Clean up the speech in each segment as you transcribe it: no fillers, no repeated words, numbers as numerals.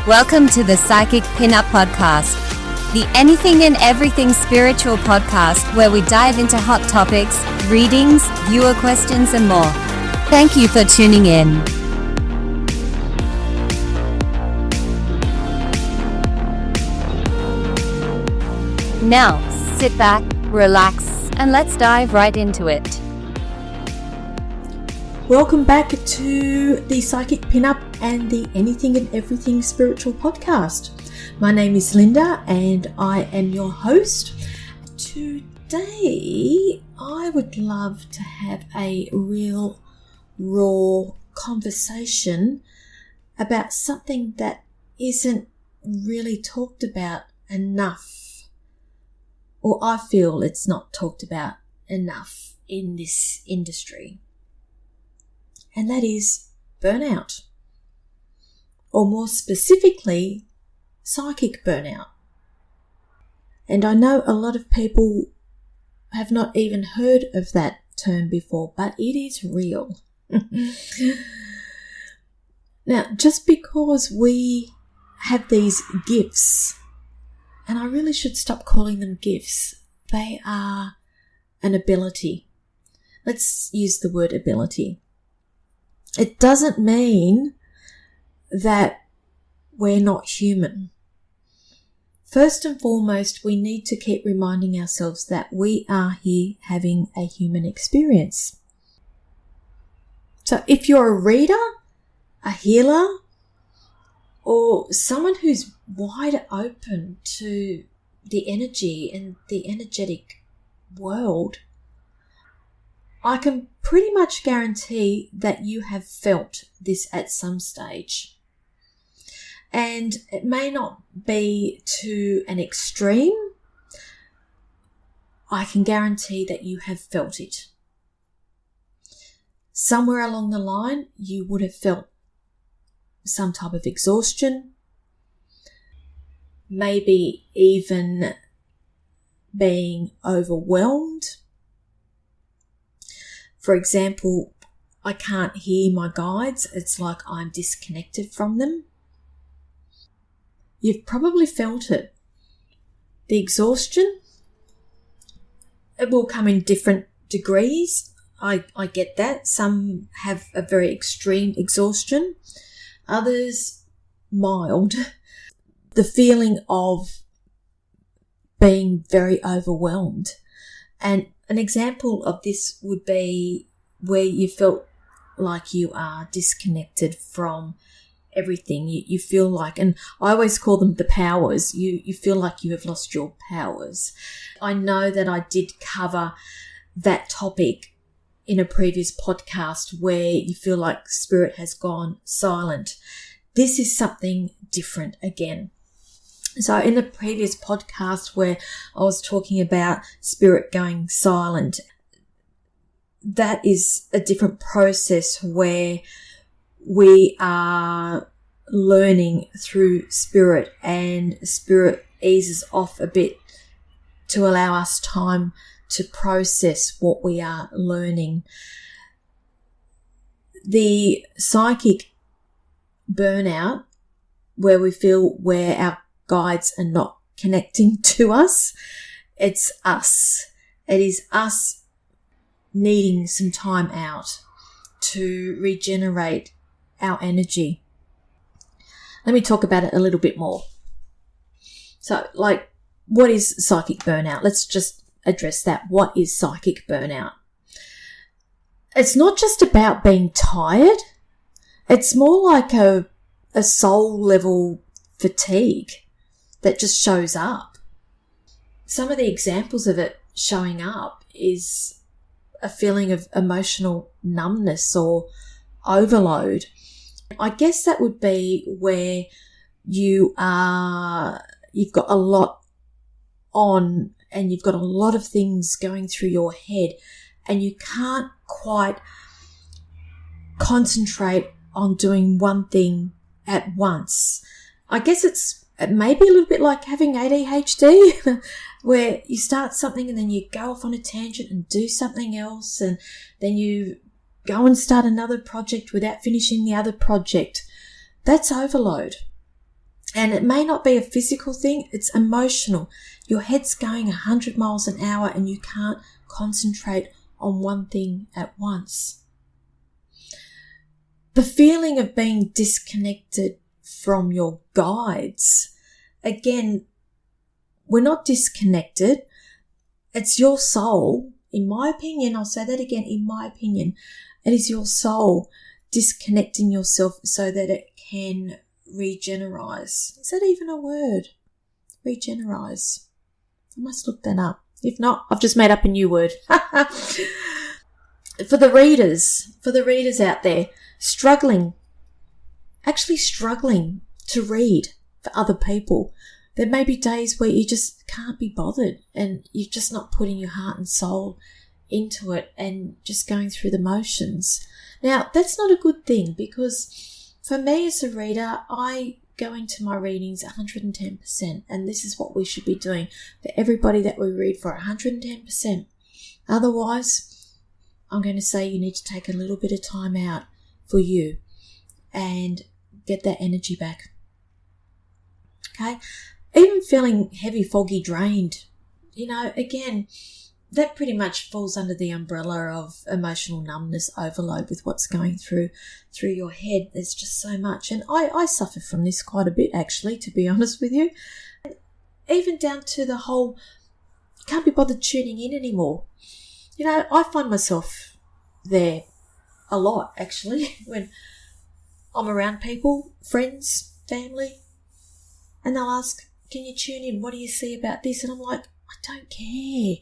Welcome to the Psychic Pinup podcast, the anything and everything spiritual podcast where we dive into hot topics, readings, viewer questions, and more. Thank you for tuning in. Now, sit back, relax, and let's dive right into it. Welcome back to the Psychic Pinup and the Anything and Everything Spiritual Podcast. My name is Linda and I am your host. Today, I would love to have a real raw conversation about something that isn't really talked about enough, or I feel it's not talked about enough in this industry. And that is burnout, or more specifically, psychic burnout. And I know a lot of people have not even heard of that term before, but it is real. Now, just because we have these gifts, and I really should stop calling them gifts, they are an ability. Let's use the word ability. It doesn't mean that we're not human. First and foremost, we need to keep reminding ourselves that we are here having a human experience. So if you're a reader, a healer, or someone who's wide open to the energy and the energetic world, I can pretty much guarantee that you have felt this at some stage. And it may not be to an extreme. I can guarantee that you have felt it. Somewhere along the line, you would have felt some type of exhaustion, maybe even being overwhelmed. For example, I can't hear my guides. It's like I'm disconnected from them. You've probably felt it. The exhaustion, it will come in different degrees. I get that. Some have a very extreme exhaustion. Others, mild. The feeling of being very overwhelmed. And an example of this would be where you felt like you are disconnected from everything. You feel like, and I always call them the powers, you feel like you have lost your powers. I know that I did cover that topic in a previous podcast where you feel like spirit has gone silent. This is something different again. So in the previous podcast where I was talking about spirit going silent, that is a different process where we are learning through spirit, and spirit eases off a bit to allow us time to process what we are learning. The psychic burnout, where we feel where our guides are not connecting to us, it's us. It is us needing some time out to regenerate our energy. Let me talk about it a little bit more. So, what is psychic burnout? Let's just address that. What is psychic burnout? It's not just about being tired. It's more like a soul level fatigue that just shows up. Some of the examples of it showing up is a feeling of emotional numbness or overload. I guess that would be where you've got a lot on and you've got a lot of things going through your head and you can't quite concentrate on doing one thing at once. I guess it may be a little bit like having ADHD where you start something and then you go off on a tangent and do something else, and then you go and start another project without finishing the other project. That's overload. And it may not be a physical thing, it's emotional. Your head's going 100 miles an hour and you can't concentrate on one thing at once. The feeling of being disconnected from your guides. Again, we're not disconnected. It's your soul. In my opinion, I'll say that again, in my opinion, it is your soul disconnecting yourself so that it can regenerate. Is that even a word? Regenerate. I must look that up. If not, I've just made up a new word. For the readers out there, struggling to read for other people. There may be days where you just can't be bothered and you're just not putting your heart and soul into it and just going through the motions. Now, that's not a good thing, because for me as a reader, I go into my readings 110%, and this is what we should be doing for everybody that we read for, 110%. Otherwise, I'm going to say you need to take a little bit of time out for you and get that energy back. Okay? Even feeling heavy, foggy, drained, again, that pretty much falls under the umbrella of emotional numbness overload with what's going through your head. There's just so much. And I suffer from this quite a bit, actually, to be honest with you. Even down to the whole, can't be bothered tuning in anymore. I find myself there a lot, actually, when I'm around people, friends, family, and they'll ask, can you tune in? What do you see about this? And I'm like, I don't care.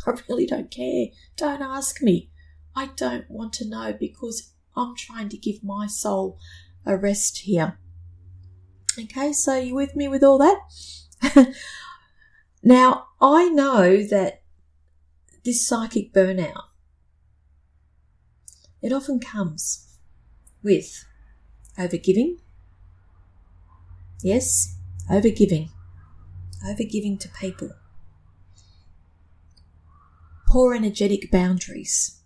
I really don't care. Don't ask me. I don't want to know, because I'm trying to give my soul a rest here. Okay, so you with me with all that? Now, I know that this psychic burnout, it often comes with overgiving. Yes, overgiving to people. Poor energetic boundaries.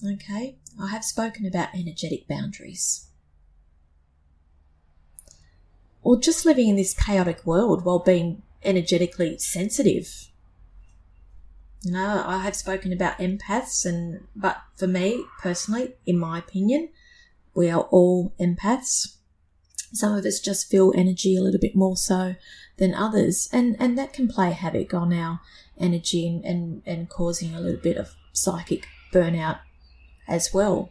Okay, I have spoken about energetic boundaries. Or just living in this chaotic world while being energetically sensitive. I have spoken about empaths, but for me personally, in my opinion, we are all empaths. Some of us just feel energy a little bit more so than others, and that can play havoc on our energy and causing a little bit of psychic burnout as well.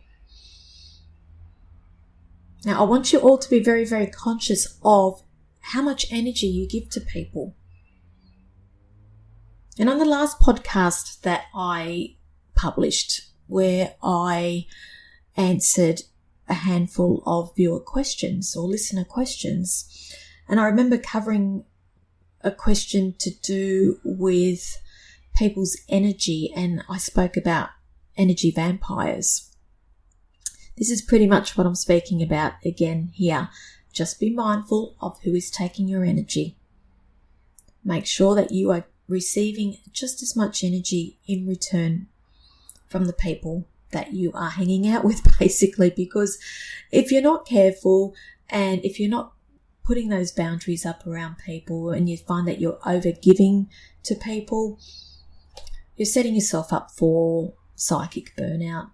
Now, I want you all to be very, very conscious of how much energy you give to people. And on the last podcast that I published, where I answered a handful of viewer questions or listener questions, and I remember covering a question to do with people's energy, and I spoke about energy vampires. This is pretty much what I'm speaking about again here. Just be mindful of who is taking your energy. Make sure that you are receiving just as much energy in return from the people that you are hanging out with, basically, because if you're not careful and if you're not putting those boundaries up around people and you find that you're over giving to people, you're setting yourself up for psychic burnout.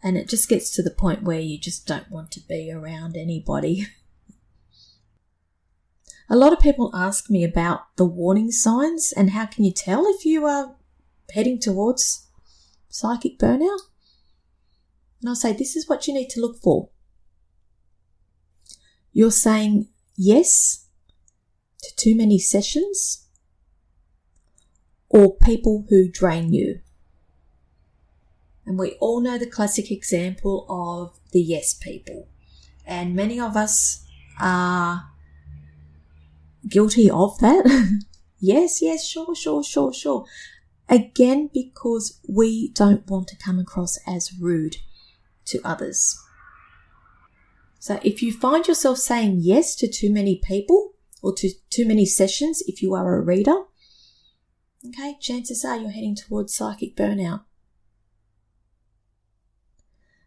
And it just gets to the point where you just don't want to be around anybody. A lot of people ask me about the warning signs and how can you tell if you are heading towards psychic burnout? And I'll say, this is what you need to look for. You're saying yes to too many sessions, or people who drain you. And we all know the classic example of the yes people. And many of us are guilty of that. Yes, sure. Again, because we don't want to come across as rude to others. So if you find yourself saying yes to too many people or to too many sessions, if you are a reader, okay, chances are you're heading towards psychic burnout.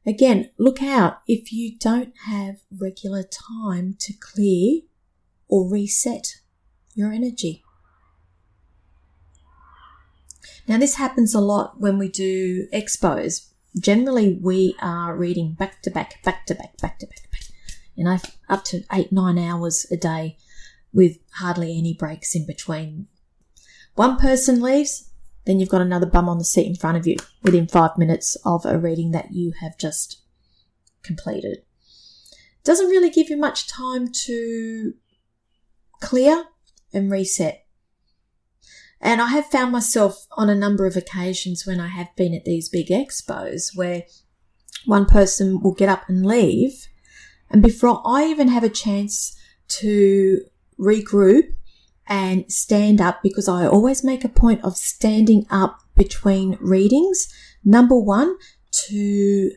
Again, look out if you don't have regular time to clear or reset your energy. Now, this happens a lot when we do expos. Generally, we are reading back to back, up to 8-9 hours a day with hardly any breaks in between. One person leaves, then you've got another bum on the seat in front of you within 5 minutes of a reading that you have just completed. Doesn't really give you much time to clear and reset. And I have found myself on a number of occasions when I have been at these big expos where one person will get up and leave, and before I even have a chance to regroup and stand up, because I always make a point of standing up between readings. Number one, to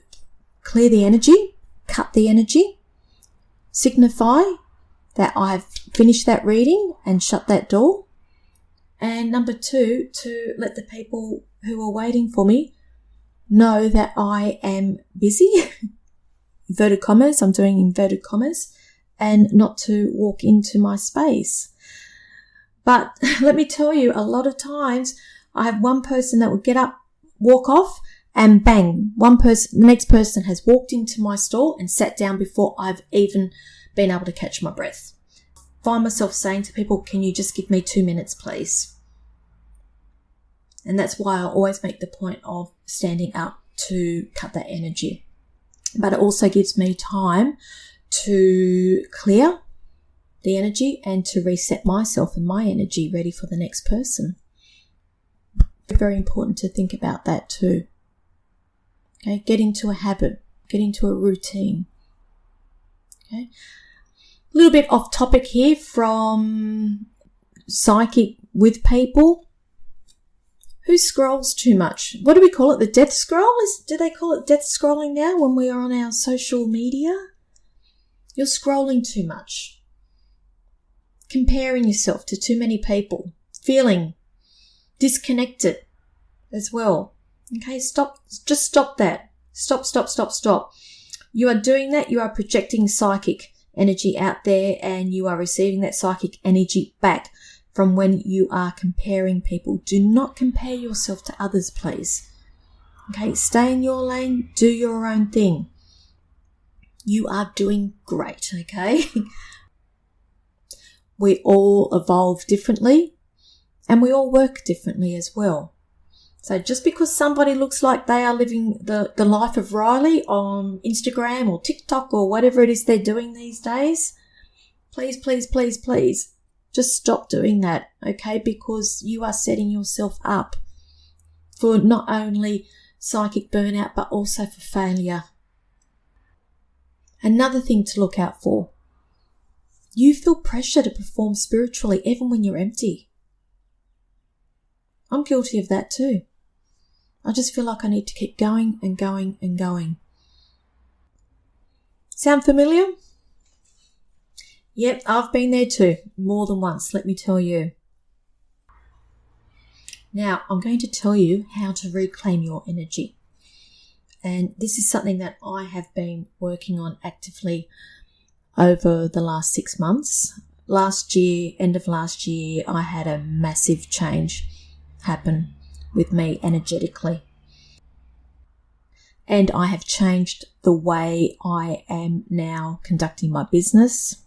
clear the energy, cut the energy, signify that I've finished that reading and shut that door. And number two, to let the people who are waiting for me know that I am busy, inverted commas, I'm doing inverted commas, and not to walk into my space. But let me tell you, a lot of times I have one person that will get up, walk off, and bang, the next person has walked into my stall and sat down before I've even been able to catch my breath. Find myself saying to people, can you just give me 2 minutes, please? And that's why I always make the point of standing up to cut that energy. But it also gives me time to clear the energy and to reset myself and my energy ready for the next person. Very important to think about that too. Okay, get into a habit, get into a routine. Okay. A little bit off topic here from Psychic with people. Who scrolls too much? What do we call it? The death scroll? Do they call it death scrolling now when we are on our social media? You're scrolling too much. Comparing yourself to too many people. Feeling disconnected as well. Okay, stop. Just stop that. Stop. You are doing that. You are projecting psychic energy out there, and you are receiving that psychic energy back from when you are comparing people. Do not compare yourself to others, please. Okay, stay in your lane, do your own thing. You are doing great, okay? We all evolve differently, and we all work differently as well. So just because somebody looks like they are living the life of Riley on Instagram or TikTok or whatever it is they're doing these days, please, just stop doing that, okay? Because you are setting yourself up for not only psychic burnout, but also for failure. Another thing to look out for. You feel pressure to perform spiritually even when you're empty. I'm guilty of that too. I just feel like I need to keep going and going and going. Sound familiar? Yep, I've been there too, more than once, let me tell you. Now, I'm going to tell you how to reclaim your energy. And this is something that I have been working on actively over the last 6 months. Last year, end of last year, I had a massive change happen with me energetically. And I have changed the way I am now conducting my business,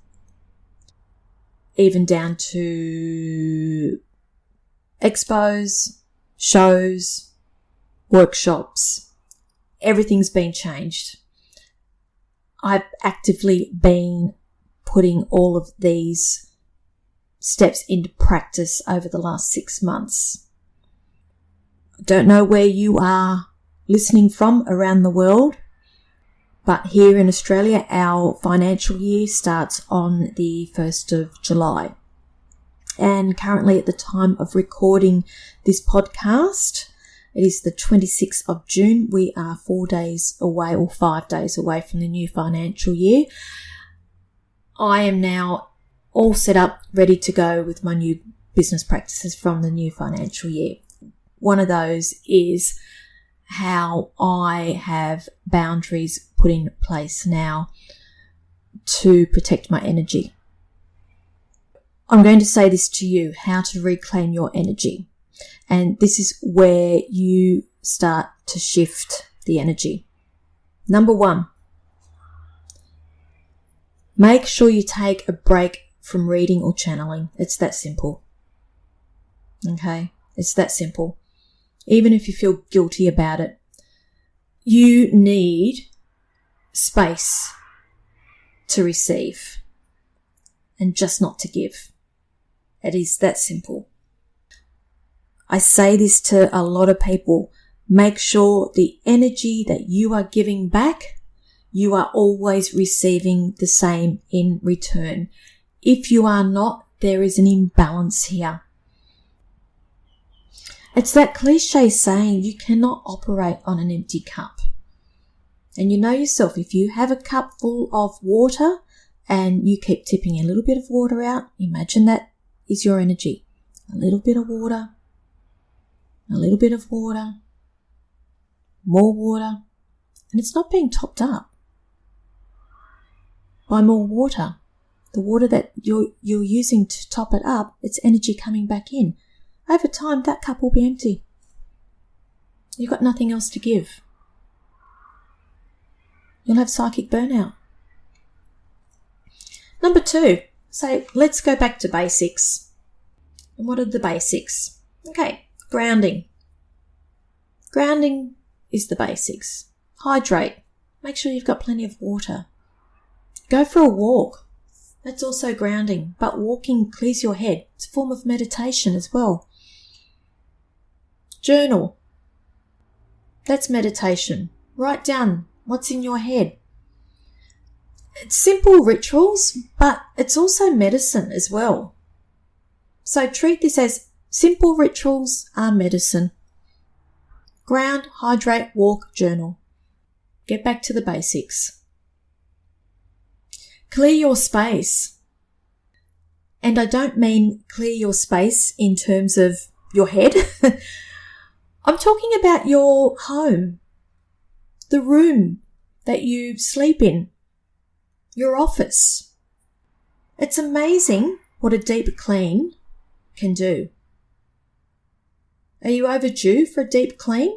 even down to expos, shows, workshops. Everything's been changed. I've actively been putting all of these steps into practice over the last 6 months. I don't know where you are listening from around the world, but here in Australia, our financial year starts on the 1st of July. And currently at the time of recording this podcast, it is the 26th of June. We are 4 days away or 5 days away from the new financial year. I am now all set up, ready to go with my new business practices from the new financial year. One of those is how I have boundaries put in place now to protect my energy. I'm going to say this to you, how to reclaim your energy. And this is where you start to shift the energy. Number 1, make sure you take a break from reading or channeling. It's that simple. Okay? It's that simple. Even if you feel guilty about it, you need space to receive and just not to give. It is that simple. I say this to a lot of people. Make sure the energy that you are giving back, you are always receiving the same in return. If you are not, there is an imbalance here. It's that cliche saying, you cannot operate on an empty cup. And you know yourself, if you have a cup full of water and you keep tipping a little bit of water out, imagine that is your energy. A little bit of water, a little bit of water, more water, and it's not being topped up by more water. The water that you're using to top it up, it's energy coming back in. Over time, that cup will be empty. You've got nothing else to give. You'll have psychic burnout. Number 2, say, let's go back to basics. And what are the basics? Okay, grounding. Grounding is the basics. Hydrate. Make sure you've got plenty of water. Go for a walk. That's also grounding. But walking clears your head. It's a form of meditation as well. Journal. That's meditation. Write down what's in your head. It's simple rituals, but it's also medicine as well. So treat this as simple rituals are medicine. Ground, hydrate, walk, journal. Get back to the basics. Clear your space. And I don't mean clear your space in terms of your head. I'm talking about your home, the room that you sleep in, your office. It's amazing what a deep clean can do. Are you overdue for a deep clean?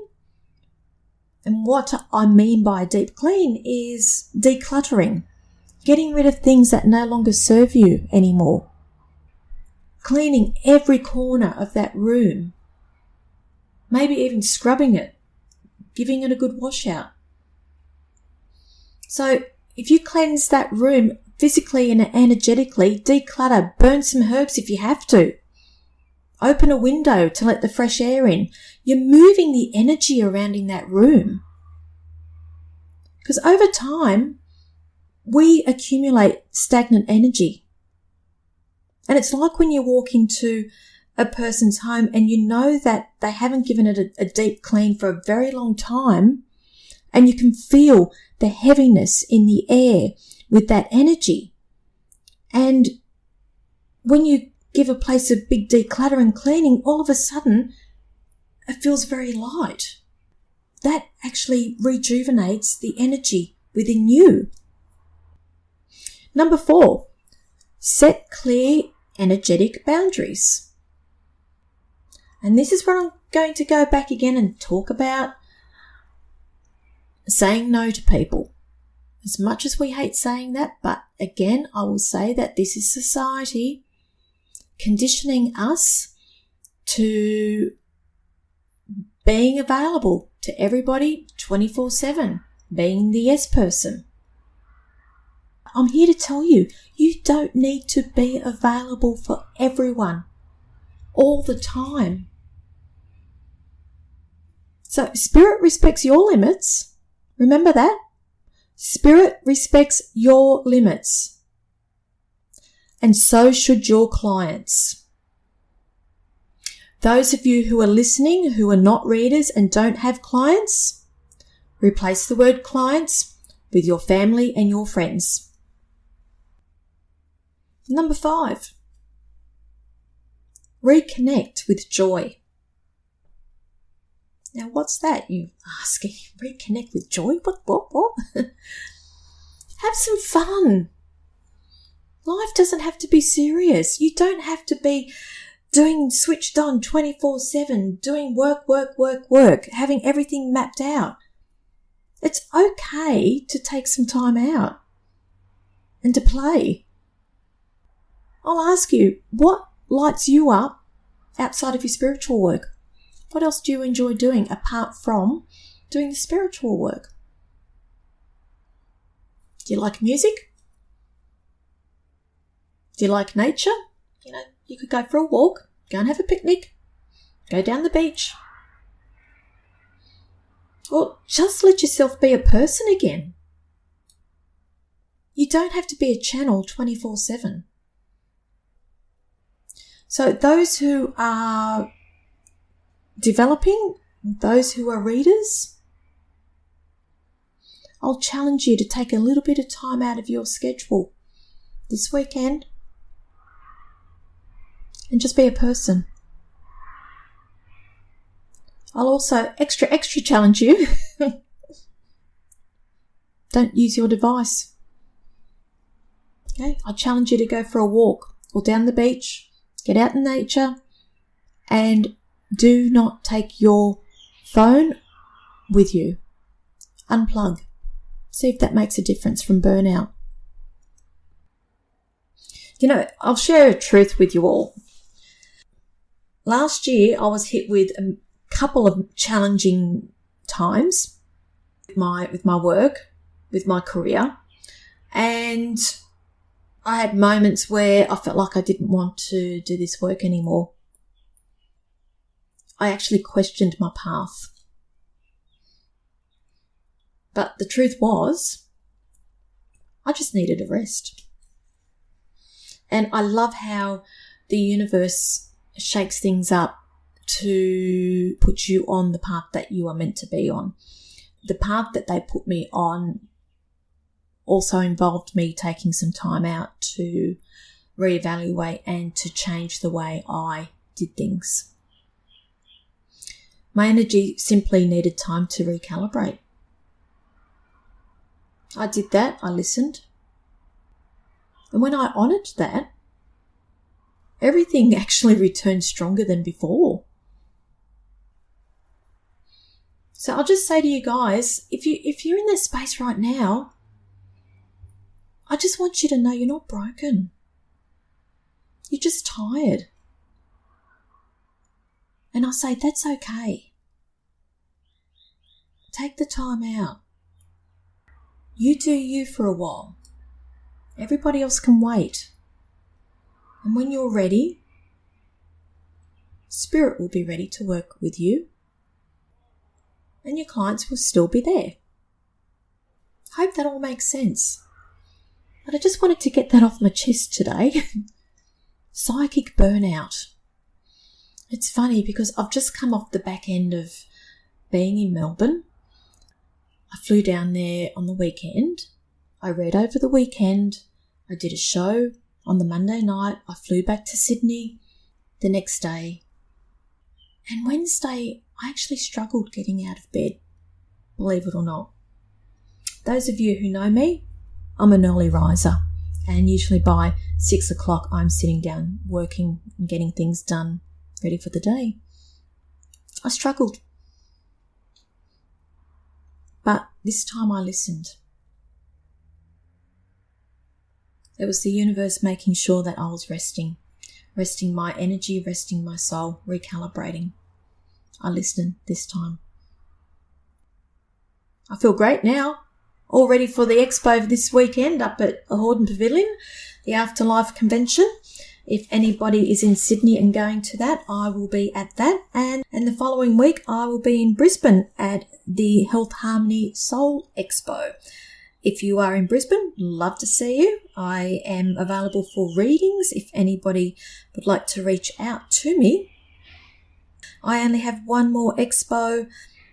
And what I mean by a deep clean is decluttering, getting rid of things that no longer serve you anymore, cleaning every corner of that room, maybe even scrubbing it, giving it a good wash out. So if you cleanse that room physically and energetically, declutter, burn some herbs if you have to, open a window to let the fresh air in, you're moving the energy around in that room. Because over time, we accumulate stagnant energy. And it's like when you walk into a person's home and you know that they haven't given it a deep clean for a very long time, and you can feel the heaviness in the air with that energy. And when you give a place a big declutter and cleaning, all of a sudden it feels very light. That actually rejuvenates the energy within you. Number 4, set clear energetic boundaries. And this is where I'm going to go back again and talk about saying no to people. As much as we hate saying that, but again, I will say that this is society conditioning us to being available to everybody 24/7, being the yes person. I'm here to tell you, you don't need to be available for everyone all the time. So Spirit respects your limits. Remember that? Spirit respects your limits. And so should your clients. Those of you who are listening, who are not readers and don't have clients, replace the word clients with your family and your friends. Number 5, reconnect with joy. Now, what's that? You asking? Reconnect with joy? What? Have some fun. Life doesn't have to be serious. You don't have to be doing switched on 24/7, doing work, having everything mapped out. It's okay to take some time out and to play. I'll ask you, what lights you up outside of your spiritual work? What else do you enjoy doing apart from doing the spiritual work? Do you like music? Do you like nature? You could go for a walk, go and have a picnic, go down the beach. Or just let yourself be a person again. You don't have to be a channel 24/7. So those who are developing, those who are readers, I'll challenge you to take a little bit of time out of your schedule this weekend and just be a person. I'll also extra challenge you. Don't use your device. Okay? I challenge you to go for a walk or down the beach, get out in nature, and do not take your phone with you. Unplug. See if that makes a difference from burnout. I'll share a truth with you all. Last year, I was hit with a couple of challenging times with my work, with my career, and I had moments where I felt like I didn't want to do this work anymore. I actually questioned my path. But the truth was, I just needed a rest. And I love how the universe shakes things up to put you on the path that you are meant to be on. The path that they put me on also involved me taking some time out to reevaluate and to change the way I did things. My energy simply needed time to recalibrate. I did that. I listened. And when I honoured that, everything actually returned stronger than before. So I'll just say to you guys, if you're in this space right now, I just want you to know you're not broken. You're just tired. And I say that's okay. Take the time out. You do you for a while. Everybody else can wait. And when you're ready, Spirit will be ready to work with you. And your clients will still be there. I hope that all makes sense. But I just wanted to get that off my chest today. Psychic burnout. It's funny because I've just come off the back end of being in Melbourne. I flew down there on the weekend. I read over the weekend. I did a show on the Monday night. I flew back to Sydney the next day. And Wednesday, I actually struggled getting out of bed, believe it or not. Those of you who know me, I'm an early riser. And usually by 6 o'clock, I'm sitting down working and getting things done, ready for the day. I struggled. But this time I listened. It was the universe making sure that I was resting my energy, resting my soul, recalibrating. I listened this time. I feel great now. All ready for the expo this weekend up at the Hordern Pavilion, the Afterlife Convention. If anybody is in Sydney and going to that, I will be at that. And the following week, I will be in Brisbane at the Health Harmony Soul Expo. If you are in Brisbane, love to see you. I am available for readings if anybody would like to reach out to me. I only have one more expo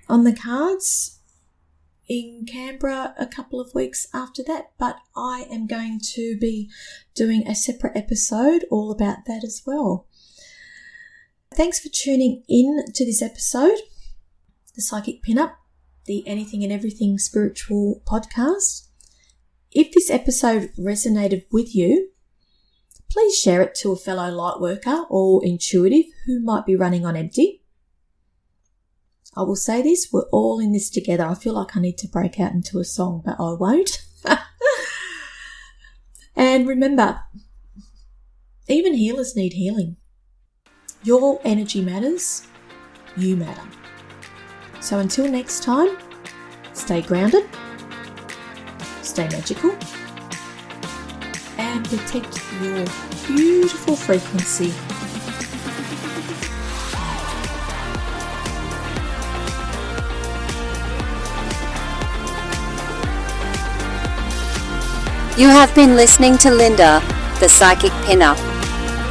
on the cards in Canberra a couple of weeks after that, but I am going to be doing a separate episode all about that as well. Thanks for tuning in to this episode. the Psychic Pinup, the Anything and Everything Spiritual podcast. If this episode resonated with you, please share it to a fellow lightworker or intuitive who might be running on empty. I will say this, we're all in this together. I feel like I need to break out into a song, but I won't. And remember, even healers need healing. Your energy matters. You matter. So until next time, stay grounded, stay magical, and protect your beautiful frequency. You have been listening to Linda, the Psychic Pinup.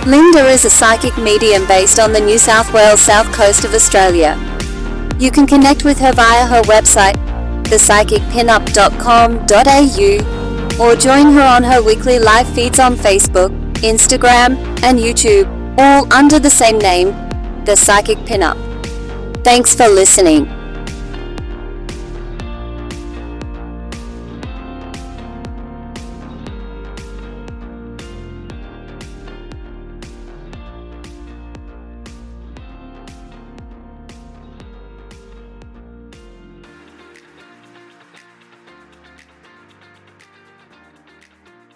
Linda is a psychic medium based on the New South Wales south coast of Australia. You can connect with her via her website, thepsychicpinup.com.au, or join her on her weekly live feeds on Facebook, Instagram, and YouTube, all under the same name, The Psychic Pinup. Thanks for listening.